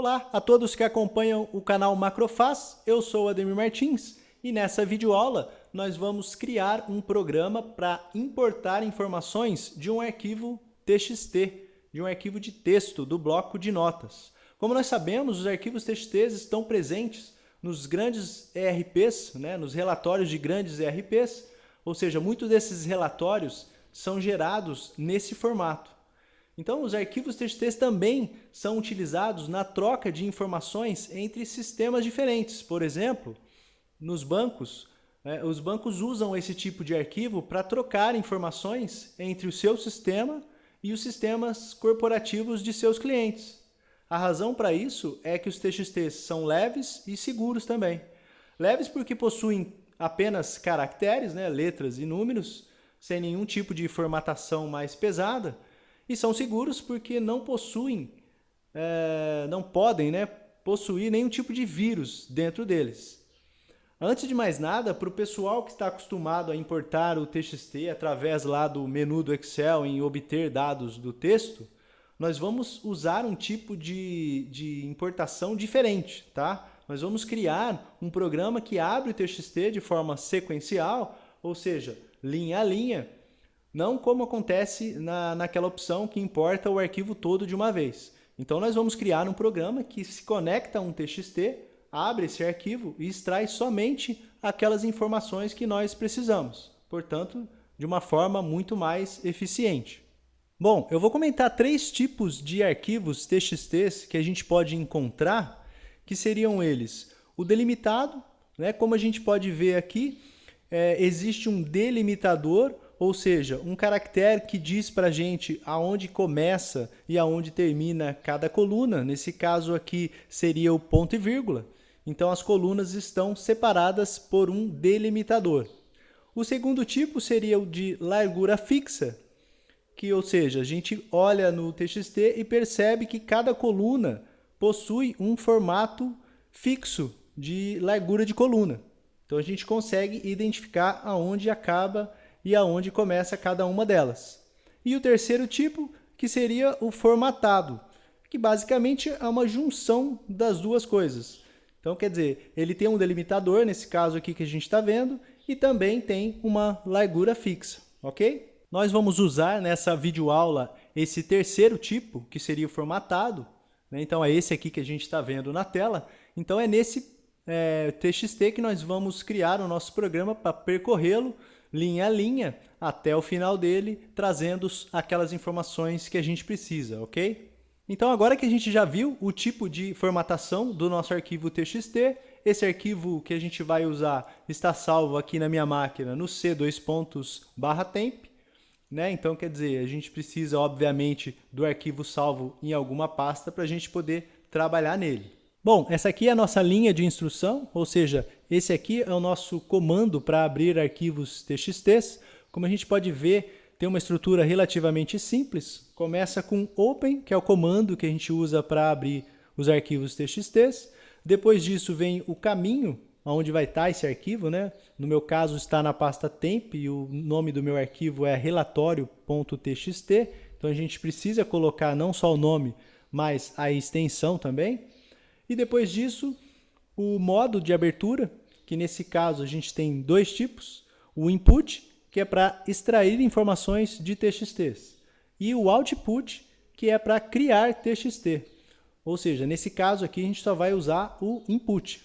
Olá a todos que acompanham o canal Macrofaz, eu sou Ademir Martins e nessa videoaula nós vamos criar um programa para importar informações de um arquivo TXT, de um arquivo de texto do bloco de notas. Como nós sabemos, os arquivos TXT estão presentes nos grandes ERPs, nos relatórios de grandes ERPs, ou seja, muitos desses relatórios são gerados nesse formato. Então, os arquivos TXT também são utilizados na troca de informações entre sistemas diferentes. Por exemplo, nos bancos, os bancos usam esse tipo de arquivo para trocar informações entre o seu sistema e os sistemas corporativos de seus clientes. A razão para isso é que os TXTs são leves e seguros também. Leves porque possuem apenas caracteres, letras e números, sem nenhum tipo de formatação mais pesada. E são seguros porque não possuem, não podem possuir nenhum tipo de vírus dentro deles. Antes de mais nada, para o pessoal que está acostumado a importar o TXT através lá do menu do Excel em obter dados do texto, nós vamos usar um tipo de importação diferente, tá? Nós vamos criar um programa que abre o TXT de forma sequencial, ou seja, linha a linha, não como acontece naquela opção que importa o arquivo todo de uma vez. Então nós vamos criar um programa que se conecta a um TXT, abre esse arquivo e extrai somente aquelas informações que nós precisamos. Portanto, de uma forma muito mais eficiente. Bom, eu vou comentar 3 tipos de arquivos TXTs que a gente pode encontrar, que seriam eles: o delimitado, como a gente pode ver aqui, existe um delimitador, ou seja, um caractere que diz para a gente aonde começa e aonde termina cada coluna. Nesse caso aqui seria o ponto e vírgula. Então as colunas estão separadas por um delimitador. O segundo tipo seria o de largura fixa, ou seja, a gente olha no TXT e percebe que cada coluna possui um formato fixo de largura de coluna. Então a gente consegue identificar aonde acaba e aonde começa cada uma delas. E o terceiro tipo, que seria o formatado, que basicamente é uma junção das duas coisas. Então, quer dizer, ele tem um delimitador, nesse caso aqui que a gente está vendo, e também tem uma largura fixa, ok? Nós vamos usar nessa videoaula esse terceiro tipo, que seria o formatado, Então é esse aqui que a gente está vendo na tela. Então é nesse TXT que nós vamos criar o nosso programa para percorrê-lo linha a linha até o final dele, trazendo aquelas informações que a gente precisa, ok? Então agora que a gente já viu o tipo de formatação do nosso arquivo TXT, esse arquivo que a gente vai usar está salvo aqui na minha máquina no c:/temp, Então quer dizer, a gente precisa obviamente do arquivo salvo em alguma pasta para a gente poder trabalhar nele. Bom, essa aqui é a nossa linha de instrução, ou seja, esse aqui é o nosso comando para abrir arquivos TXTs. Como a gente pode ver, tem uma estrutura relativamente simples. Começa com open, que é o comando que a gente usa para abrir os arquivos TXTs. Depois disso vem o caminho, onde vai estar esse arquivo, No meu caso está na pasta temp e o nome do meu arquivo é relatório.txt. Então a gente precisa colocar não só o nome, mas a extensão também. E depois disso, o modo de abertura, que nesse caso a gente tem 2 tipos. O input, que é para extrair informações de TXTs. E o output, que é para criar TXT. Ou seja, nesse caso aqui a gente só vai usar o input.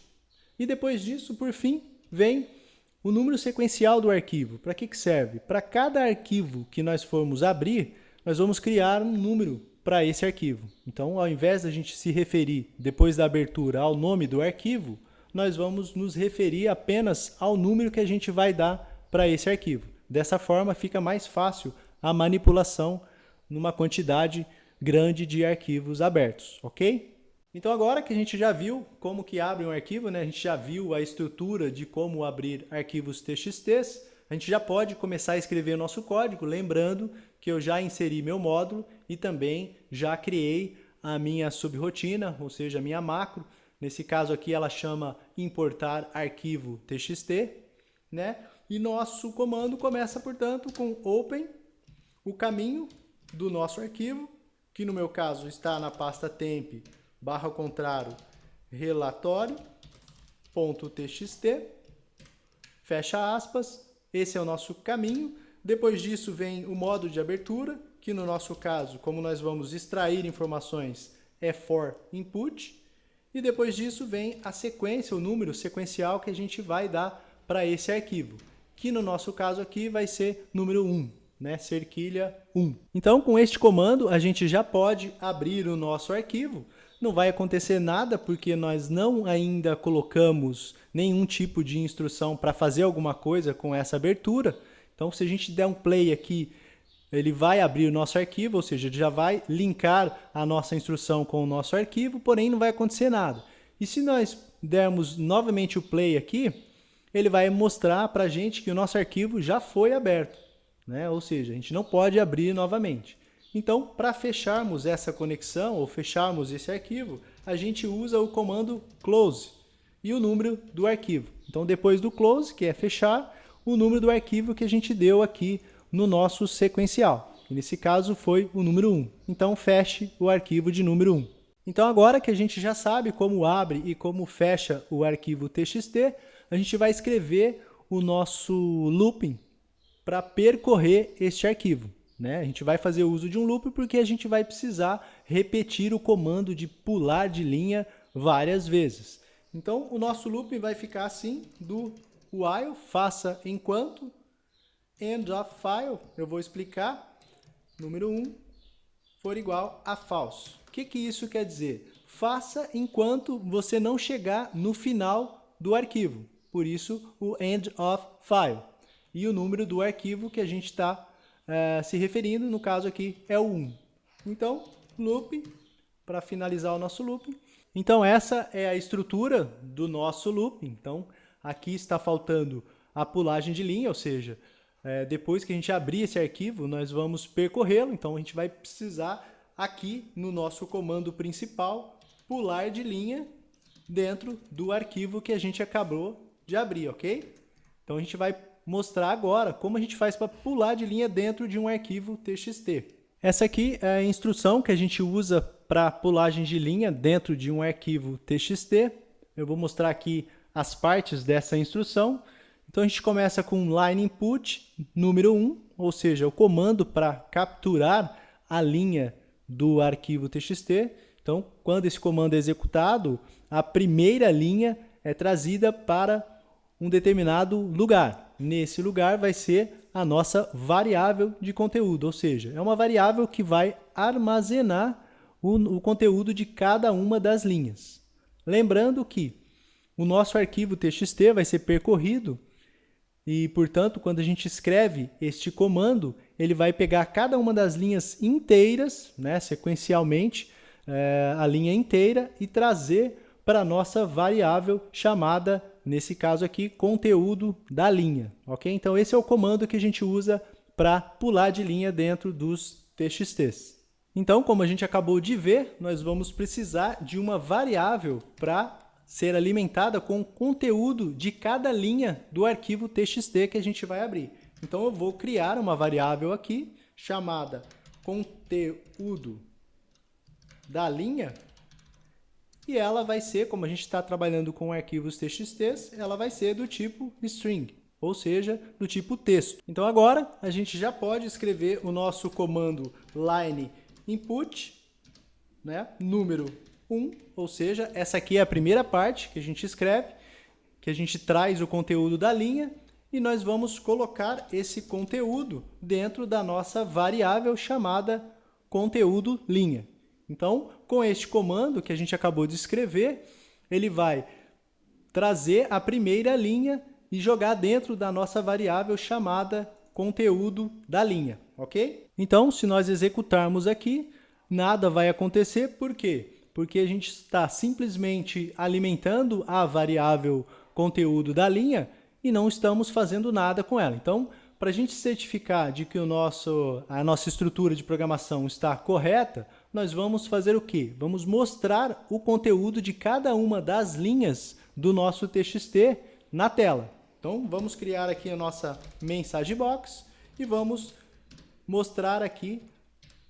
E depois disso, por fim, vem o número sequencial do arquivo. Para que serve? Para cada arquivo que nós formos abrir, nós vamos criar um número para esse arquivo. Então, ao invés de a gente se referir, depois da abertura, ao nome do arquivo, nós vamos nos referir apenas ao número que a gente vai dar para esse arquivo. Dessa forma, fica mais fácil a manipulação numa quantidade grande de arquivos abertos, ok? Então, agora que a gente já viu como que abre um arquivo, a gente já viu a estrutura de como abrir arquivos TXTs, a gente já pode começar a escrever nosso código, lembrando que eu já inseri meu módulo e também já criei a minha subrotina, ou seja, a minha macro. Nesse caso aqui ela chama importar arquivo TXT, E nosso comando começa, portanto, com open, o caminho do nosso arquivo, que no meu caso está na pasta temp barra ao contrário, relatório.txt, fecha aspas, esse é o nosso caminho. Depois disso vem o modo de abertura, que no nosso caso, como nós vamos extrair informações, é for input. E depois disso vem a sequência, o número sequencial que a gente vai dar para esse arquivo, que no nosso caso aqui vai ser número 1, né? Cerquilha 1. Então, com este comando, a gente já pode abrir o nosso arquivo. Não vai acontecer nada, porque nós não ainda colocamos nenhum tipo de instrução para fazer alguma coisa com essa abertura. Então, se a gente der um play aqui, ele vai abrir o nosso arquivo, ou seja, ele já vai linkar a nossa instrução com o nosso arquivo, porém não vai acontecer nada. E se nós dermos novamente o play aqui, ele vai mostrar para a gente que o nosso arquivo já foi aberto, né? Ou seja, a gente não pode abrir novamente. Então, para fecharmos essa conexão ou fecharmos esse arquivo, a gente usa o comando close e o número do arquivo. Então, depois do close, que é fechar, o número do arquivo que a gente deu aqui no nosso sequencial. E nesse caso foi o número 1. Então, feche o arquivo de número 1. Então, agora que a gente já sabe como abre e como fecha o arquivo TXT, a gente vai escrever o nosso looping para percorrer este arquivo, né? A gente vai fazer uso de um loop porque a gente vai precisar repetir o comando de pular de linha várias vezes. Então, o nosso looping vai ficar assim, do while, faça enquanto, end of file, eu vou explicar, número 1, for igual a false. O que isso quer dizer? Faça enquanto você não chegar no final do arquivo. Por isso, o end of file. E o número do arquivo que a gente está se referindo, no caso aqui, é o 1. Então, loop, para finalizar o nosso loop. Então, essa é a estrutura do nosso loop. Então, aqui está faltando a pulagem de linha, ou seja, depois que a gente abrir esse arquivo, nós vamos percorrê-lo. Então, a gente vai precisar, aqui no nosso comando principal, pular de linha dentro do arquivo que a gente acabou de abrir, ok? Então, a gente vai mostrar agora como a gente faz para pular de linha dentro de um arquivo TXT. Essa aqui é a instrução que a gente usa para pulagem de linha dentro de um arquivo TXT. Eu vou mostrar aqui as partes dessa instrução. Então, a gente começa com line input número 1, ou seja, o comando para capturar a linha do arquivo TXT. Então, quando esse comando é executado, a primeira linha é trazida para um determinado lugar. Nesse lugar vai ser a nossa variável de conteúdo, ou seja, é uma variável que vai armazenar o conteúdo de cada uma das linhas. Lembrando que o nosso arquivo TXT vai ser percorrido e, portanto, quando a gente escreve este comando, ele vai pegar cada uma das linhas inteiras, né, sequencialmente, a linha inteira, e trazer para a nossa variável chamada, nesse caso aqui, conteúdo da linha. Ok? Então, esse é o comando que a gente usa para pular de linha dentro dos TXTs. Então, como a gente acabou de ver, nós vamos precisar de uma variável para ser alimentada com o conteúdo de cada linha do arquivo TXT que a gente vai abrir. Então, eu vou criar uma variável aqui chamada conteúdo da linha. E ela vai ser, como a gente está trabalhando com arquivos TXTs, ela vai ser do tipo string, ou seja, do tipo texto. Então agora a gente já pode escrever o nosso comando line input, né, número 1, ou seja, essa aqui é a primeira parte que a gente escreve, que a gente traz o conteúdo da linha, e nós vamos colocar esse conteúdo dentro da nossa variável chamada conteúdo linha. Então, com este comando que a gente acabou de escrever, ele vai trazer a primeira linha e jogar dentro da nossa variável chamada conteúdo da linha, ok? Então, se nós executarmos aqui, nada vai acontecer. Por quê? Porque a gente está simplesmente alimentando a variável conteúdo da linha e não estamos fazendo nada com ela. Então, para a gente certificar de que a nossa estrutura de programação está correta, nós vamos fazer o quê? Vamos mostrar o conteúdo de cada uma das linhas do nosso TXT na tela. Então, vamos criar aqui a nossa mensagem box e vamos mostrar aqui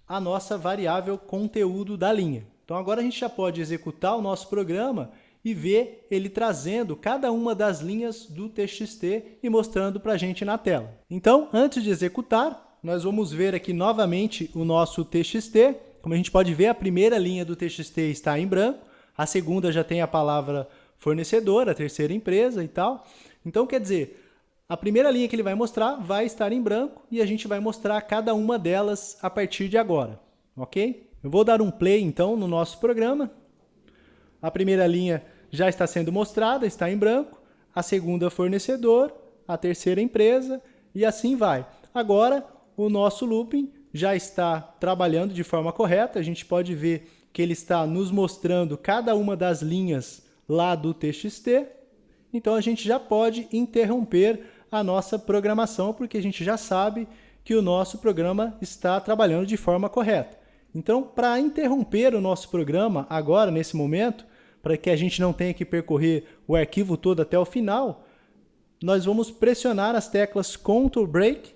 a nossa variável conteúdo da linha. Então, Então agora a gente já pode executar o nosso programa e ver ele trazendo cada uma das linhas do TXT e mostrando para a gente na tela. Então, antes de executar, nós vamos ver aqui novamente o nosso TXT. Como a gente pode ver, a primeira linha do TXT está em branco, a segunda já tem a palavra fornecedor, a terceira empresa e tal. Então, quer dizer, a primeira linha que ele vai mostrar vai estar em branco e a gente vai mostrar cada uma delas a partir de agora, ok? Eu vou dar um play, então, no nosso programa. A primeira linha já está sendo mostrada, está em branco. A segunda, fornecedor. A terceira, empresa. E assim vai. Agora, o nosso looping já está trabalhando de forma correta. A gente pode ver que ele está nos mostrando cada uma das linhas lá do TXT. Então, a gente já pode interromper a nossa programação, porque a gente já sabe que o nosso programa está trabalhando de forma correta. Então, para interromper o nosso programa agora, nesse momento, para que a gente não tenha que percorrer o arquivo todo até o final, nós vamos pressionar as teclas Ctrl Break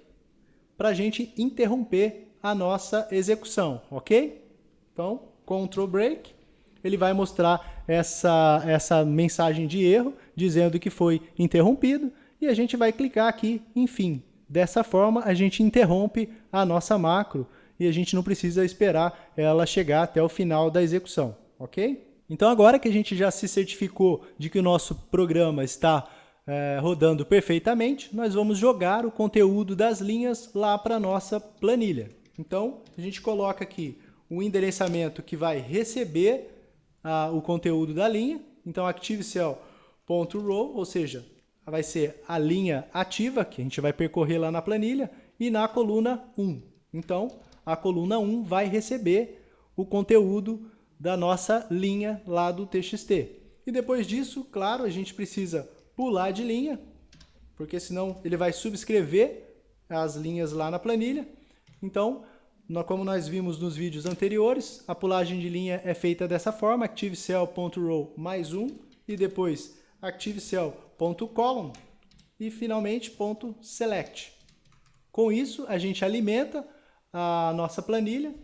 para a gente interromper a nossa execução, ok? Então, Ctrl Break, ele vai mostrar essa mensagem de erro, dizendo que foi interrompido, e a gente vai clicar aqui em Fim. Dessa forma, a gente interrompe a nossa macro, e a gente não precisa esperar ela chegar até o final da execução, ok? Então agora que a gente já se certificou de que o nosso programa está rodando perfeitamente, nós vamos jogar o conteúdo das linhas lá para a nossa planilha. Então a gente coloca aqui o endereçamento que vai receber o conteúdo da linha, então ActiveCell.row, ou seja, vai ser a linha ativa que a gente vai percorrer lá na planilha, e na coluna 1. Então a coluna 1 vai receber o conteúdo da nossa linha lá do TXT. E depois disso, claro, a gente precisa pular de linha, porque senão ele vai subscrever as linhas lá na planilha. Então, como nós vimos nos vídeos anteriores, a pulagem de linha é feita dessa forma, ActiveCell.row mais 1, e depois ActiveCell.column, e finalmente .select. Com isso, a gente alimenta a nossa planilha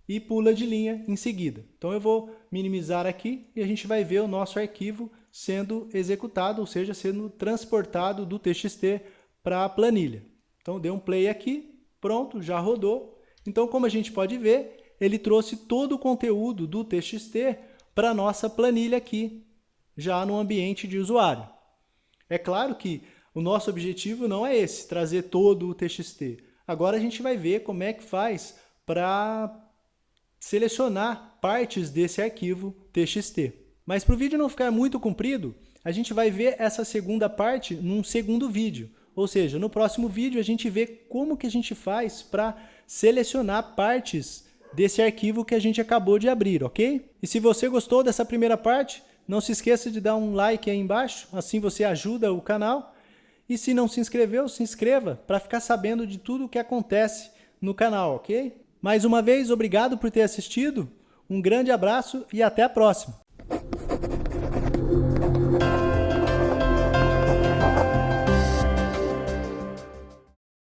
e pula de linha em seguida. Então eu vou minimizar aqui e a gente vai ver o nosso arquivo sendo executado, ou seja, sendo transportado do TXT para a planilha. Então dei um play aqui, pronto, já rodou. Então, como a gente pode ver, ele trouxe todo o conteúdo do TXT para a nossa planilha aqui, já no ambiente de usuário. É claro que o nosso objetivo não é esse, trazer todo o TXT. Agora a gente vai ver como é que faz para selecionar partes desse arquivo TXT. Mas para o vídeo não ficar muito comprido, a gente vai ver essa segunda parte num segundo vídeo. Ou seja, no próximo vídeo a gente vê como que a gente faz para selecionar partes desse arquivo que a gente acabou de abrir, ok? E se você gostou dessa primeira parte, não se esqueça de dar um like aí embaixo, assim você ajuda o canal. E se não se inscreveu, se inscreva para ficar sabendo de tudo o que acontece no canal, ok? Mais uma vez, obrigado por ter assistido, um grande abraço e até a próxima!